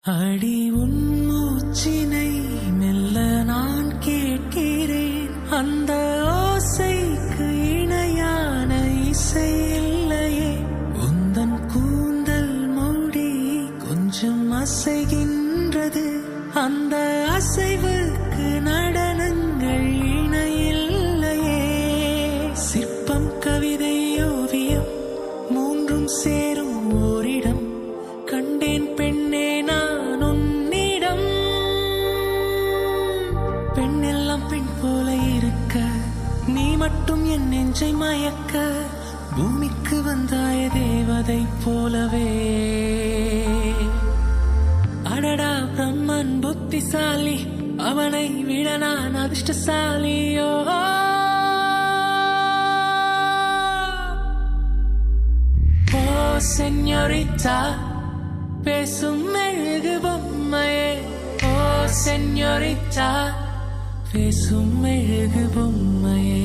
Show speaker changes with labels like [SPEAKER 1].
[SPEAKER 1] அடி உன் மூச்சினை மெல்ல நான் கேட்கிறேன். அந்த ஓசைக்கு இணையான இசை இல்லையே. உந்தன் கூந்தல் மூடி கொஞ்சம் அசைகின்றது. அந்த அசைவுக்கு நடனங்கள் இணையில்லையே. சிற்பம், கவிதை, ஓவியம் மூன்றும் சேரும் ஓரிடம் கண்டேன் பெண்ணே நான் உன்னிடம். பெண்ணெல்லாம் பெண் போல இருக்க, நீ மட்டும் என் நெஞ்சை மயக்க. பூமிக்கு வந்தாய தேவதை போலவே. அடடா பிரம்மன் புத்திசாலி, அவனை விட நான் அதிர்ஷ்டசாலியோ. ஓ செஞோரிட்டா, பேசும் மெழுகு பொம்மையே. ஓ செஞோரிட்டா, பேசும் மெழுகு பொம்மையே.